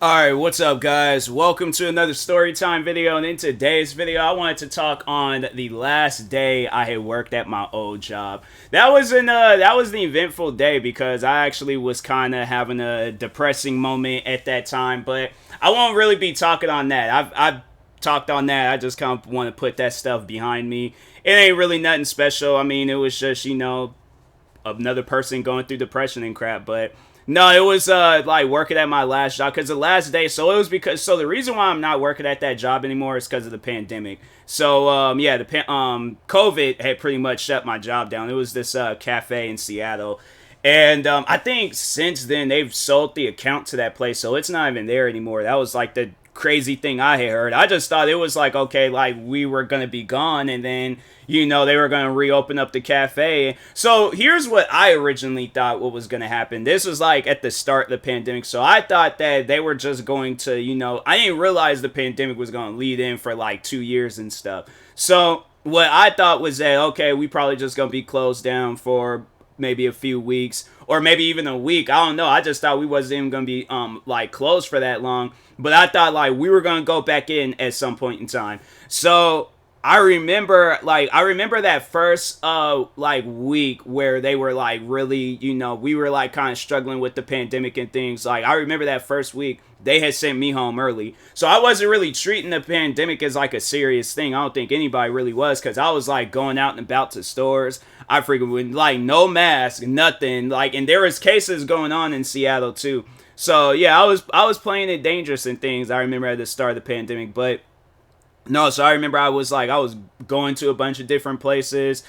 Alright, what's up guys? Welcome to another Storytime video, and in today's video I wanted to talk on the last day I had worked at my old job. That was an eventful day because I actually was kind of having a depressing moment at that time, but I won't really be talking on that. I've talked on that. I just kind of want to put that stuff behind me. It ain't really nothing special. I mean, it was just, another person going through depression and crap, but no, it was like working at my last job because the last day. So it was because the reason why I'm not working at that job anymore is because of the pandemic. So yeah, COVID had pretty much shut my job down. It was this cafe in Seattle, and I think since then they've sold the account to that place, so it's not even there anymore. That was like the crazy thing I had heard. I just thought it was like, okay, like we were gonna be gone, and then they were gonna reopen up the cafe. So here's what I originally thought what was gonna happen. This was like at the start of the pandemic, so I thought that they were just going to, I didn't realize the pandemic was gonna lead in for like 2 years and stuff. So what I thought was that, okay, we probably just gonna be closed down for maybe a few weeks or maybe even a week. I don't know. I just thought we wasn't even gonna be like closed for that long. But I thought like we were gonna go back in at some point in time. So I remember that first like week where they were like really, we were like kind of struggling with the pandemic and things. Like I remember that first week they had sent me home early. So I wasn't really treating the pandemic as like a serious thing. I don't think anybody really was, because I was like going out and about to stores. I freaking would like no mask, nothing. Like, and there was cases going on in Seattle too. So yeah, I was playing it dangerous and things. I remember at the start of the pandemic, but no. So I remember I was going to a bunch of different places.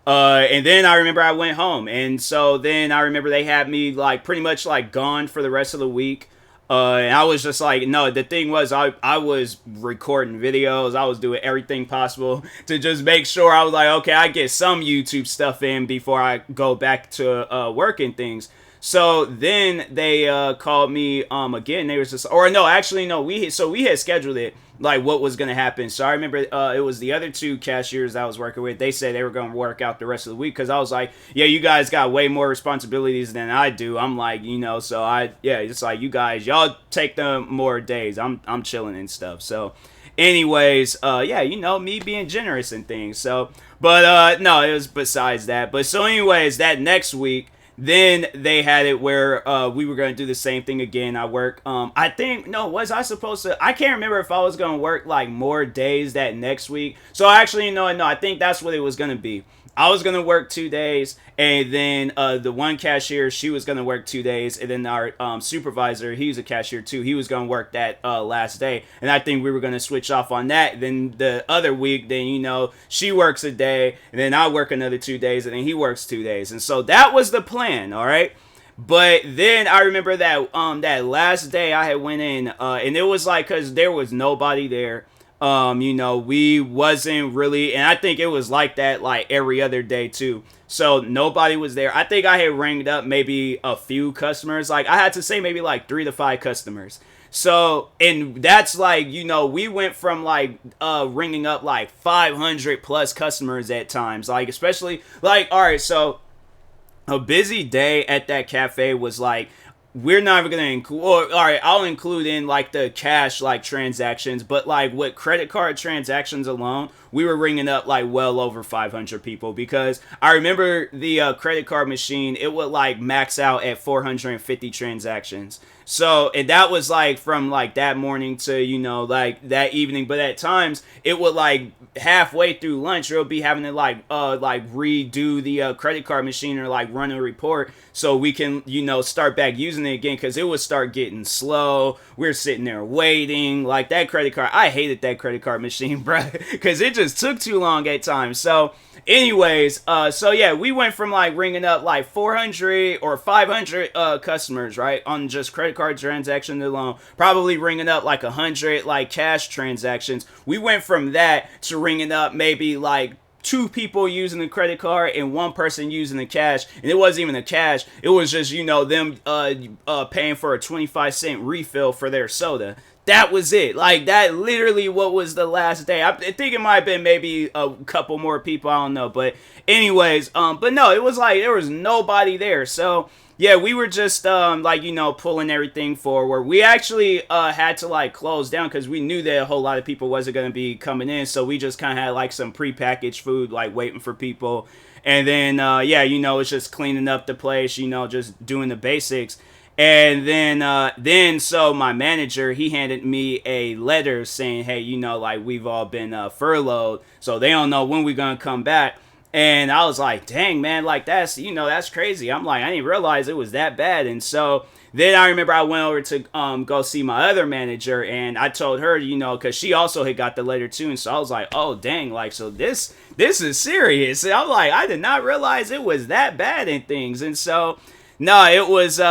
And then I remember I went home, and so then I remember they had me like pretty much like gone for the rest of the week. And I was just like, no, the thing was, I was recording videos. I was doing everything possible to just make sure I was like, okay, I get some YouTube stuff in before I go back to work and things. So then they called me again. They was just, or no, actually no, we had scheduled it like what was gonna happen. So I remember it was the other two cashiers I was working with. They said they were gonna work out the rest of the week because I was like, yeah, you guys got way more responsibilities than I do. I'm like, so it's like you guys, y'all take the more days. I'm chilling and stuff. So anyways, me being generous and things. So but no, it was besides that. But so anyways, that next week, then they had it where we were going to do the same thing again. I work, I think, no, was I supposed to? I can't remember if I was going to work like more days that next week. So actually, no, I think that's what it was going to be. I was going to work 2 days, and then the one cashier, she was going to work 2 days, and then our supervisor, he's a cashier too, he was going to work that last day, and I think we were going to switch off on that. Then the other week, then, she works a day, and then I work another 2 days, and then he works 2 days, and so that was the plan, all right? But then I remember that that last day I had went in, and it was like, because there was nobody there. We wasn't really, and I think it was like that like every other day too. So nobody was there. I think I had ranged up maybe a few customers. Like I had to say maybe like 3 to 5 customers. So, and that's like, we went from like ringing up like 500 plus customers at times. Like especially like, all right, so a busy day at that cafe was like, we're not even gonna include, all right, I'll include in like the cash like transactions, but like with credit card transactions alone, we were ringing up like well over 500 people, because I remember the credit card machine, it would like max out at 450 transactions. So, and that was like from like that morning to, like that evening. But at times it would like halfway through lunch, it'll be having to like redo the credit card machine or like run a report so we can, start back using it again, because it would start getting slow. We're sitting there waiting. Like that credit card, I hated that credit card machine, bro, because it just took too long at times. So anyways, so yeah, we went from like ringing up like 400 or 500 customers, right, on just credit card transactions alone, probably ringing up like 100 like cash transactions. We went from that to ringing up maybe like 2 people using the credit card and 1 person using the cash. And it wasn't even the cash, it was just them paying for a 25-cent refill for their soda. That was it. Like that literally what was the last day. I think it might have been maybe a couple more people, I don't know, but anyways, but no, it was like there was nobody there. So yeah, we were just like, pulling everything forward. We actually had to like close down because we knew that a whole lot of people wasn't going to be coming in, so we just kind of had like some prepackaged food like waiting for people. And then yeah, it's just cleaning up the place, just doing the basics. And then so my manager, he handed me a letter saying, hey, like we've all been furloughed, so they don't know when we're gonna come back. And I was like, dang, man, like that's crazy. I'm like, I didn't realize it was that bad. And so then I remember I went over to go see my other manager, and I told her, because she also had got the letter too. And so I was like, oh, dang, like, so this is serious. And I'm like, I did not realize it was that bad and things. And so no, it was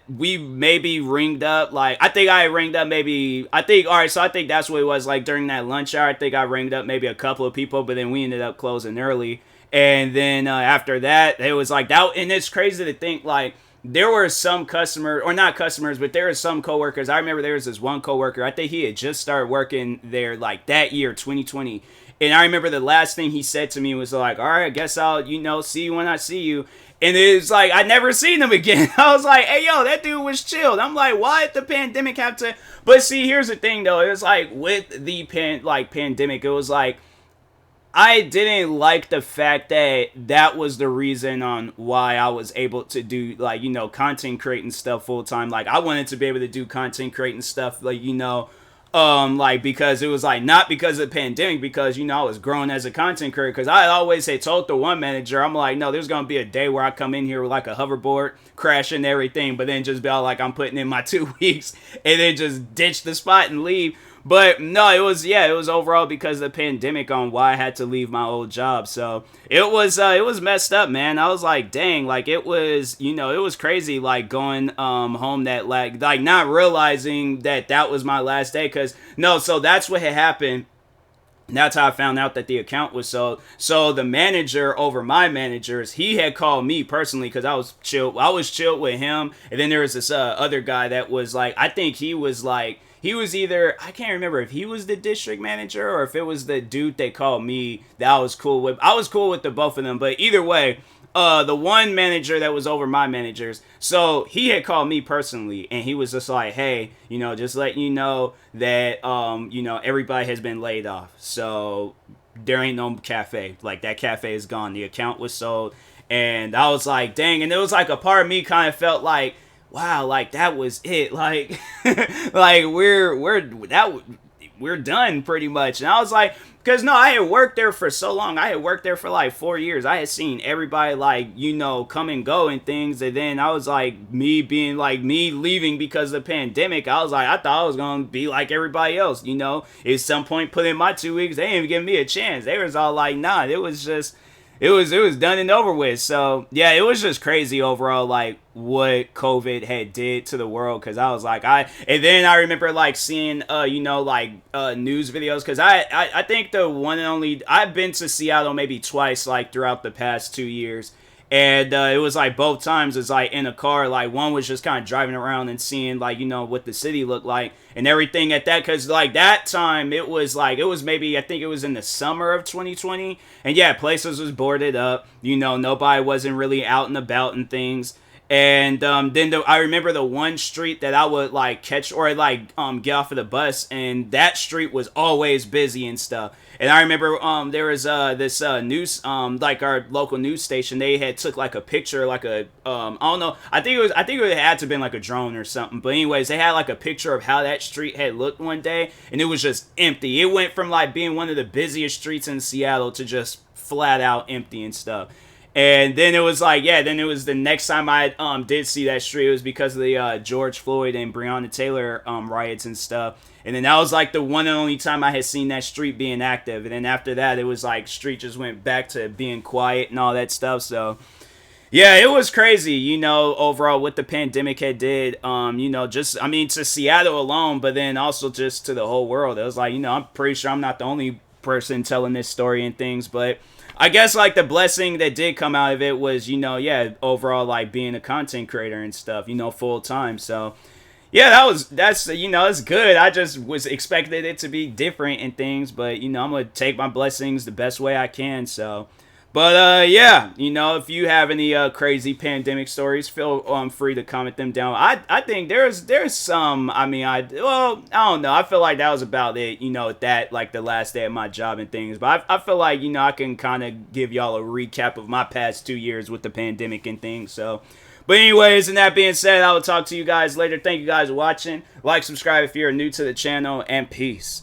we maybe ringed up, like I think I ringed up maybe, I think, all right, so I think that's what it was, like during that lunch hour. I think I ringed up maybe a couple of people, but then we ended up closing early. And then after that, it was like that. And it's crazy to think like there were some customers, or not customers, but there were some coworkers. I remember there was this one coworker, I think he had just started working there like that year, 2020. And I remember the last thing he said to me was like, all right, I guess I'll, see you when I see you. And it was like, I never seen him again. I was like, hey, yo, that dude was chilled. I'm like, why did the pandemic have to? But see, here's the thing, though. It was like, with the pandemic, it was like, I didn't like the fact that that was the reason on why I was able to do, like, content creating stuff full time. Like, I wanted to be able to do content creating stuff, like, like, because it was like, not because of the pandemic, because, I was growing as a content creator. Because I always had told the one manager, I'm like, no, there's going to be a day where I come in here with like a hoverboard, crashing everything, but then just be all like, I'm putting in my 2 weeks and then just ditch the spot and leave. But no, it was overall because of the pandemic on why I had to leave my old job. So it was messed up, man. I was like, dang, like it was, it was crazy, like going home that like not realizing that was my last day. Cause no, so that's what had happened. That's how I found out that the account was sold. So the manager over my managers, he had called me personally because I was chill. I was chilled with him, and then there was this other guy that was like, I think he was either, I can't remember if he was the district manager or if it was the dude they called me that I was cool with. I was cool with the both of them, but either way, the one manager that was over my managers, so he had called me personally, and he was just like, hey, just letting you know that, everybody has been laid off. So there ain't no cafe. Like, that cafe is gone. The account was sold. And I was like, dang. And it was like a part of me kind of felt like, wow, like that was it. Like, like we're done pretty much. And I was like, because no, I had worked there for so long. I had worked there for like 4 years. I had seen everybody like, come and go and things. And then I was like, me leaving because of the pandemic. I was like, I thought I was going to be like everybody else, At some point, put in my 2 weeks. They didn't even give me a chance. They was all like, nah, it was just, it was done and over with. So yeah, it was just crazy overall, like what COVID had did to the world. Because I was like, and then I remember like seeing news videos, because I think the one and only, I've been to Seattle maybe twice like throughout the past 2 years. And it was like both times it's like in a car, like one was just kind of driving around and seeing like, what the city looked like and everything at that. Because like that time it was maybe, I think it was in the summer of 2020. And yeah, places was boarded up, nobody wasn't really out and about and things. And then I remember the one street that I would like catch or like get off of the bus, and that street was always busy and stuff. And I remember there was this news like our local news station. They had took like a picture, like a I don't know. I think it had to have been like a drone or something. But anyways, they had like a picture of how that street had looked one day, and it was just empty. It went from like being one of the busiest streets in Seattle to just flat out empty and stuff. And then it was like, yeah, then it was the next time I did see that street, it was because of the George Floyd and Breonna Taylor riots and stuff. And then that was like the one and only time I had seen that street being active. And then after that, it was like street just went back to being quiet and all that stuff. So yeah, it was crazy, overall what the pandemic had did, to Seattle alone, but then also just to the whole world. It was like, I'm pretty sure I'm not the only person telling this story and things, but I guess like the blessing that did come out of it was, overall like being a content creator and stuff, full time. So yeah, that's it's good. I just was expecting it to be different and things, but I'm gonna take my blessings the best way I can. So, But yeah, you know, if you have any crazy pandemic stories, feel free to comment them down. I think there's some. I mean, I don't know. I feel like that was about it. You know, that like the last day of my job and things. But I feel like, you know, I can kind of give y'all a recap of my past 2 years with the pandemic and things. So. But anyways, and that being said, I will talk to you guys later. Thank you guys for watching. Like, subscribe if you're new to the channel, and peace.